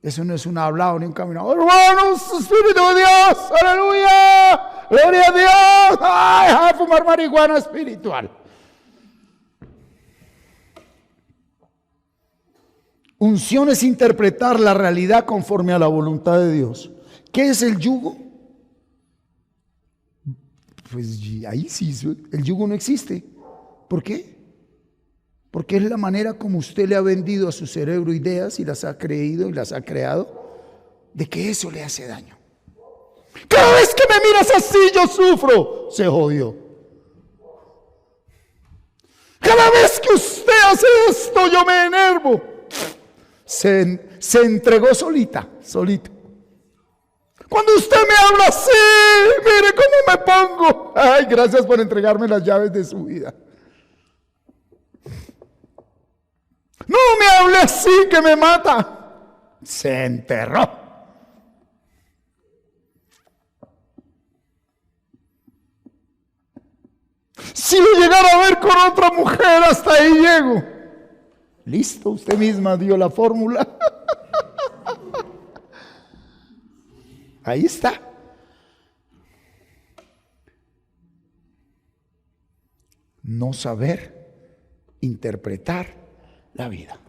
Speaker 2: Eso no es un hablado ni un caminado. Hermanos, Espíritu de Dios, aleluya, gloria a Dios. Ay, a fumar marihuana espiritual. Unción es interpretar la realidad conforme a la voluntad de Dios. ¿Qué es el yugo? Pues ahí sí, el yugo no existe. ¿Por qué? Porque es la manera como usted le ha vendido a su cerebro ideas y las ha creído y las ha creado, de que eso le hace daño. Cada vez que me miras así yo sufro. Se jodió. Cada vez que usted hace esto yo me enervo. Se entregó solito. Cuando usted me habla así, mire cómo me pongo. Ay, gracias por entregarme las llaves de su vida. No me hable así que me mata. Se enterró. Si lo llegara a ver con otra mujer, hasta ahí llego. Listo, usted misma dio la fórmula. Ahí está. No saber interpretar la vida.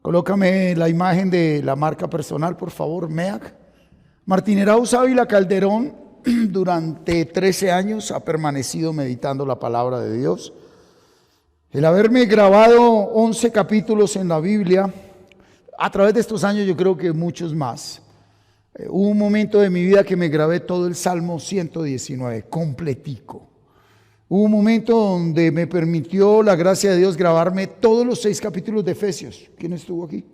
Speaker 2: Colócame la imagen de la marca personal, por favor, MEAC. Martín Erauz Ávila Calderón, durante 13 años ha permanecido meditando la palabra de Dios. El haberme grabado 11 capítulos en la Biblia, a través de estos años yo creo que muchos más. Hubo un momento de mi vida que me grabé todo el Salmo 119, completico. Hubo un momento donde me permitió la gracia de Dios grabarme todos los 6 capítulos de Efesios. ¿Quién estuvo aquí?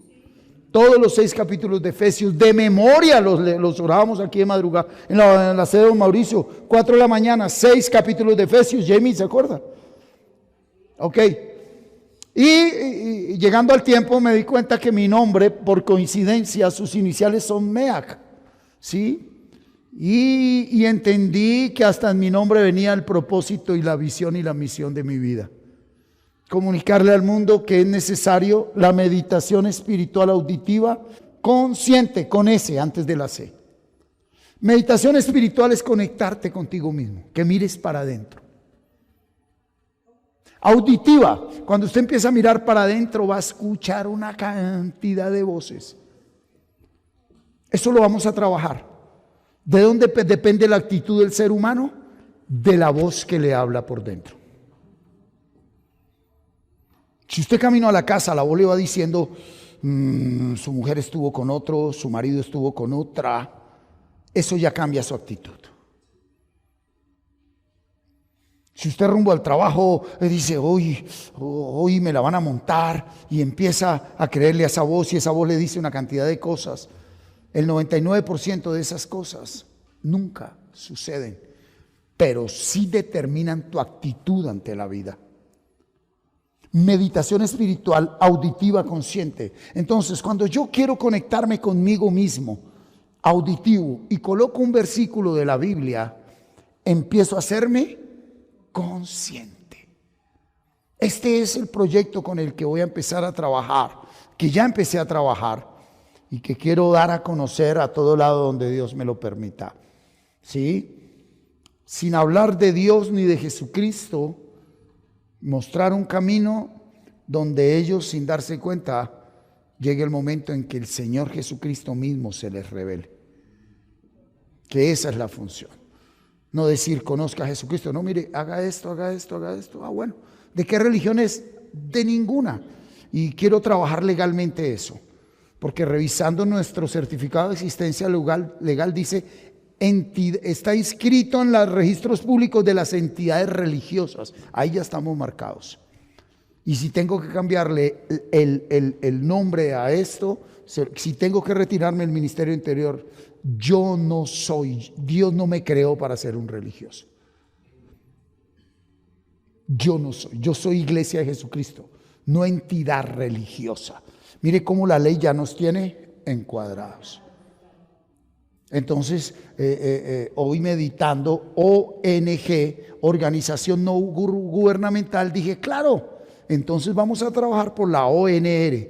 Speaker 2: Todos los 6 capítulos de Efesios, de memoria los orábamos aquí de madrugada, en la sede de don Mauricio, 4 de la mañana, 6 capítulos de Efesios. Jamie, ¿se acuerda? Ok. Y llegando al tiempo me di cuenta que mi nombre, por coincidencia, sus iniciales son MEAC, ¿sí? Y entendí que hasta en mi nombre venía el propósito y la visión y la misión de mi vida. Comunicarle al mundo que es necesario la meditación espiritual auditiva consciente, con S antes de la C. Meditación espiritual es conectarte contigo mismo, que mires para adentro. Auditiva, cuando usted empieza a mirar para adentro va a escuchar una cantidad de voces. Eso lo vamos a trabajar. ¿De dónde depende la actitud del ser humano? De la voz que le habla por dentro. Si usted caminó a la casa, la voz le va diciendo, su mujer estuvo con otro, su marido estuvo con otra, eso ya cambia su actitud. Si usted rumbo al trabajo dice, hoy me la van a montar, y empieza a creerle a esa voz y esa voz le dice una cantidad de cosas, el 99% de esas cosas nunca suceden, pero sí determinan tu actitud ante la vida. Meditación espiritual auditiva consciente. Entonces, cuando yo quiero conectarme conmigo mismo, auditivo, y coloco un versículo de la Biblia, empiezo a hacerme consciente. Este es el proyecto con el que voy a empezar a trabajar, que ya empecé a trabajar y que quiero dar a conocer a todo lado donde Dios me lo permita. ¿Sí? Sin hablar de Dios ni de Jesucristo, mostrar un camino donde ellos, sin darse cuenta, llegue el momento en que el Señor Jesucristo mismo se les revele. Que esa es la función. No decir, conozca a Jesucristo. No, mire, haga esto, haga esto, haga esto. Ah, bueno. ¿De qué religión es? De ninguna. Y quiero trabajar legalmente eso. Porque revisando nuestro certificado de existencia legal dice, está inscrito en los registros públicos de las entidades religiosas. Ahí ya estamos marcados. Y si tengo que cambiarle el nombre a esto, si tengo que retirarme del Ministerio Interior, yo no soy, Dios no me creó para ser un religioso. Yo soy Iglesia de Jesucristo, no entidad religiosa. Mire cómo la ley ya nos tiene encuadrados. Entonces, hoy meditando ONG, Organización No Gubernamental, dije, claro, entonces vamos a trabajar por la ONR,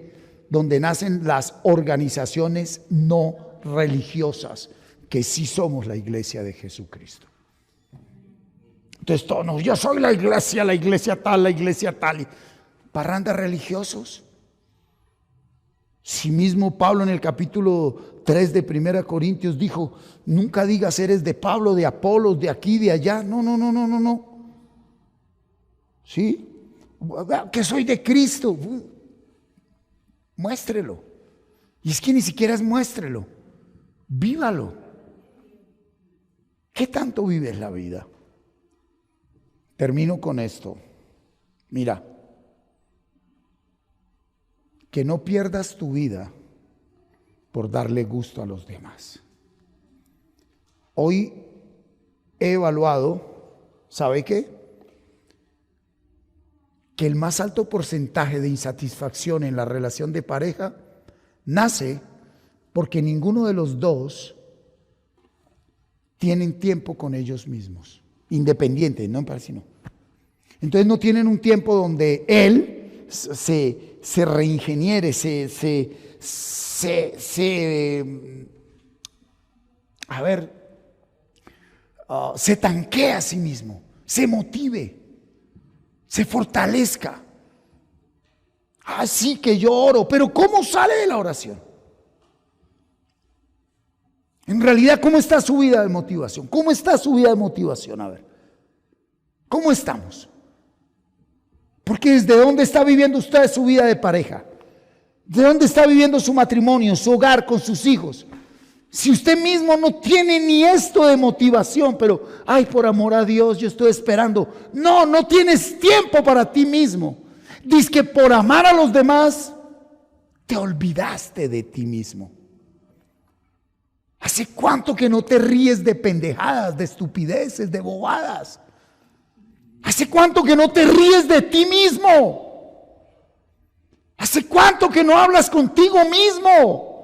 Speaker 2: donde nacen las organizaciones no religiosas, que sí somos la iglesia de Jesucristo. Entonces todos, no, yo soy la iglesia tal, y parrandas religiosos. Si mismo Pablo en el capítulo 3 de 1 Corintios dijo, nunca digas eres de Pablo, de Apolos, de aquí, de allá. No. ¿Sí? Que soy de Cristo. Muéstrelo. Y es que ni siquiera es muéstrelo. Vívalo. ¿Qué tanto vives la vida? Termino con esto. Mira, que no pierdas tu vida por darle gusto a los demás. Hoy he evaluado, ¿sabe qué? Que el más alto porcentaje de insatisfacción en la relación de pareja nace porque ninguno de los dos tienen tiempo con ellos mismos, independiente, no en pareja, sino. Entonces no tienen un tiempo donde él se reingeniere, se tanquee a sí mismo, se motive, se fortalezca. Así que yo oro, pero ¿cómo sale de la oración? En realidad, ¿cómo está su vida de motivación? ¿Cómo está su vida de motivación? A ver, ¿cómo estamos? Porque ¿desde dónde está viviendo usted su vida de pareja? ¿De dónde está viviendo su matrimonio, su hogar con sus hijos? Si usted mismo no tiene ni esto de motivación, pero, ay, por amor a Dios, yo estoy esperando. No tienes tiempo para ti mismo. Dice que por amar a los demás, te olvidaste de ti mismo. ¿Hace cuánto que no te ríes de pendejadas, de estupideces, de bobadas? ¿Hace cuánto que no te ríes de ti mismo? ¿Hace cuánto que no hablas contigo mismo?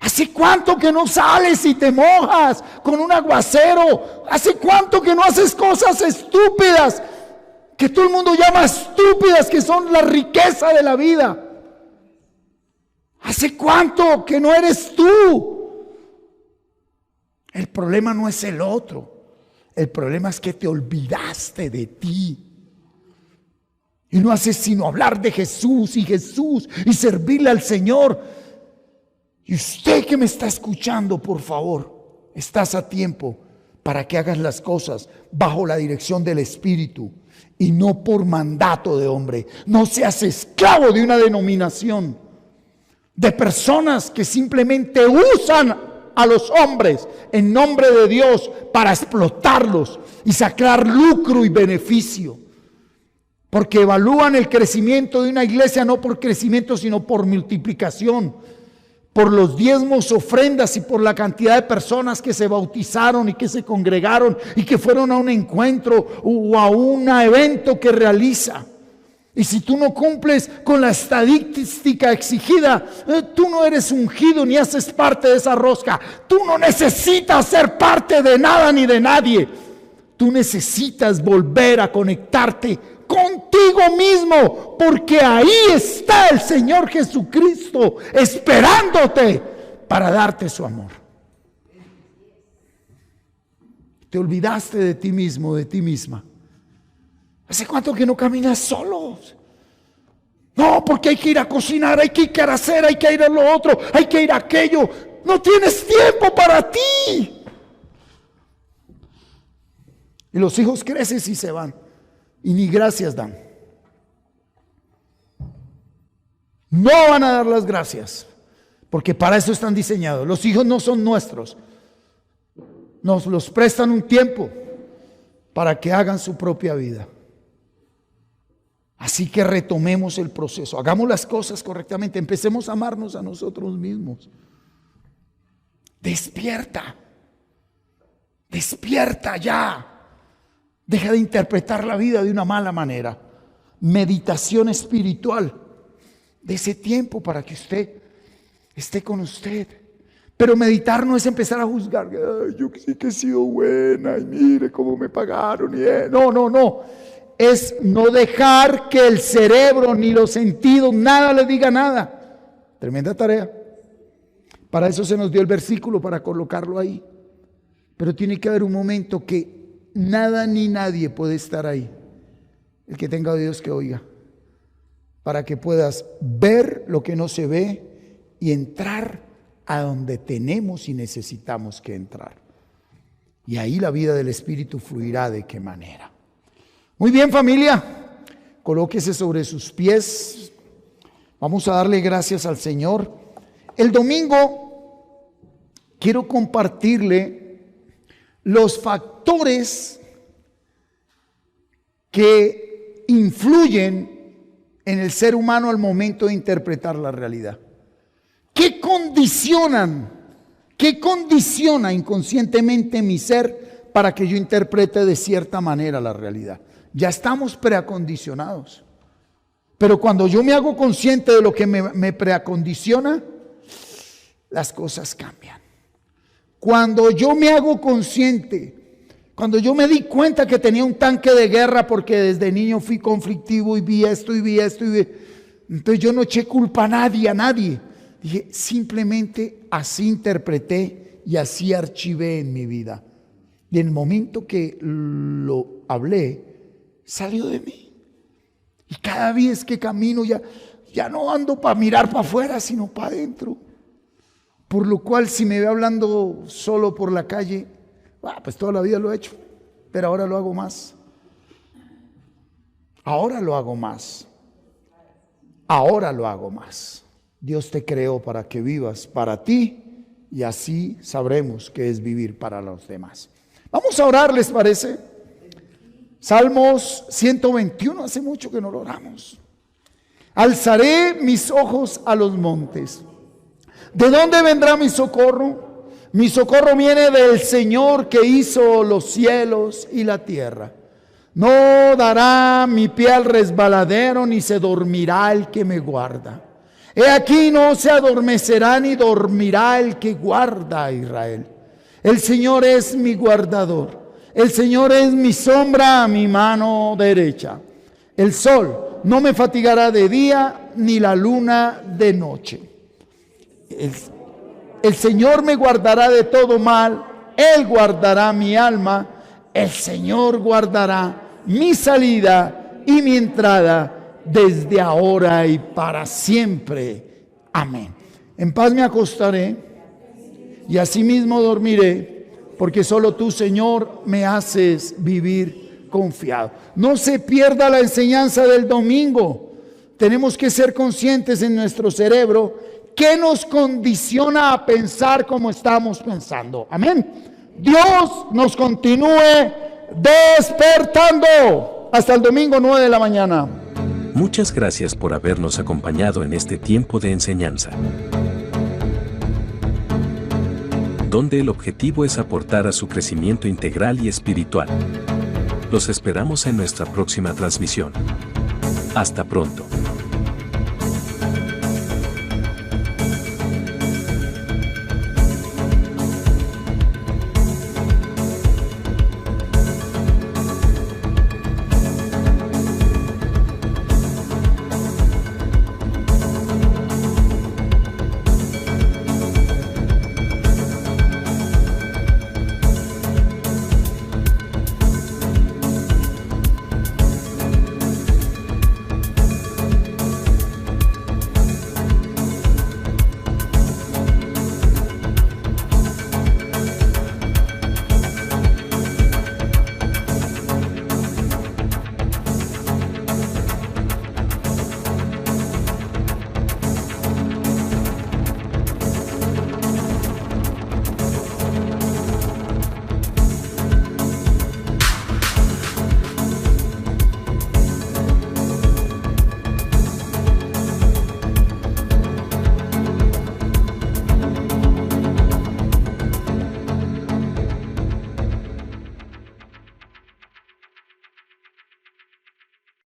Speaker 2: ¿Hace cuánto que no sales y te mojas con un aguacero? ¿Hace cuánto que no haces cosas estúpidas que todo el mundo llama estúpidas, que son la riqueza de la vida? ¿Hace cuánto que no eres tú? El problema no es el otro. El problema es que te olvidaste de ti. Y no haces sino hablar de Jesús y servirle al Señor. Y usted que me está escuchando, por favor, estás a tiempo para que hagas las cosas bajo la dirección del Espíritu y no por mandato de hombre. No seas esclavo de una denominación, de personas que simplemente usan a los hombres en nombre de Dios para explotarlos y sacar lucro y beneficio. Porque evalúan el crecimiento de una iglesia no por crecimiento, sino por multiplicación, por los diezmos, ofrendas y por la cantidad de personas que se bautizaron y que se congregaron y que fueron a un encuentro o a un evento que realiza. Y si tú no cumples con la estadística exigida, tú no eres ungido ni haces parte de esa rosca. Tú no necesitas ser parte de nada ni de nadie. Tú necesitas volver a conectarte contigo mismo, porque ahí está el Señor Jesucristo esperándote para darte su amor. Te olvidaste de ti mismo, de ti misma. ¿Hace cuánto que no caminas solo? No, porque hay que ir a cocinar, hay que ir a hacer, hay que ir a lo otro, hay que ir a aquello. No tienes tiempo para ti. Y los hijos crecen y se van. Y ni gracias dan. No van a dar las gracias, porque para eso están diseñados. Los hijos no son nuestros. Nos los prestan un tiempo para que hagan su propia vida. Así que retomemos el proceso, hagamos las cosas correctamente, empecemos a amarnos a nosotros mismos. Despierta ya. Deja de interpretar la vida de una mala manera. Meditación espiritual. De ese tiempo para que usted esté con usted, Pero meditar no es empezar a juzgar. Ay, yo sí que he sido buena y mire cómo me pagaron. No. Es no dejar que el cerebro ni los sentidos, nada le diga nada. Tremenda tarea. Para eso se nos dio el versículo, para colocarlo ahí. Pero tiene que haber un momento que nada ni nadie puede estar ahí. El que tenga oídos que oiga. Para que puedas ver lo que no se ve y entrar a donde tenemos y necesitamos que entrar. Y ahí la vida del Espíritu fluirá. ¿De qué manera? Muy bien, familia, colóquese sobre sus pies. Vamos a darle gracias al Señor. El domingo quiero compartirle los factores que influyen en el ser humano al momento de interpretar la realidad. ¿Qué condiciona inconscientemente mi ser para que yo interprete de cierta manera la realidad? Ya estamos preacondicionados. Pero cuando yo me hago consciente de lo que me preacondiciona, las cosas cambian. Cuando yo me hago consciente, cuando yo me di cuenta que tenía un tanque de guerra porque desde niño fui conflictivo y vi esto, entonces yo no eché culpa a nadie. Dije, simplemente así interpreté y así archivé en mi vida. Y en el momento que lo hablé, salió de mí. Y cada vez que camino ya no ando para mirar para afuera, sino para adentro. Por lo cual, si me ve hablando solo por la calle, pues toda la vida lo he hecho, pero ahora lo hago más. Ahora lo hago más. Dios te creó para que vivas para ti y así sabremos qué es vivir para los demás. Vamos a orar, ¿les parece? Salmos 121, hace mucho que no lo oramos. Alzaré mis ojos a los montes. ¿De dónde vendrá mi socorro? Mi socorro viene del Señor que hizo los cielos y la tierra. No dará mi pie al resbaladero, ni se dormirá el que me guarda. He aquí no se adormecerá ni dormirá el que guarda a Israel. El Señor es mi guardador. El Señor es mi sombra a mi mano derecha. El sol no me fatigará de día, ni la luna de noche. El Señor me guardará de todo mal. Él guardará mi alma. El Señor guardará mi salida y mi entrada desde ahora y para siempre. Amén. En paz me acostaré y asimismo dormiré, porque solo tú, Señor, me haces vivir confiado. No se pierda la enseñanza del domingo. Tenemos que ser conscientes en nuestro cerebro que nos condiciona a pensar como estamos pensando. Amén. Dios nos continúe despertando. Hasta el domingo 9 de la mañana.
Speaker 1: Muchas gracias por habernos acompañado en este tiempo de enseñanza, donde el objetivo es aportar a su crecimiento integral y espiritual. Los esperamos en nuestra próxima transmisión. Hasta pronto.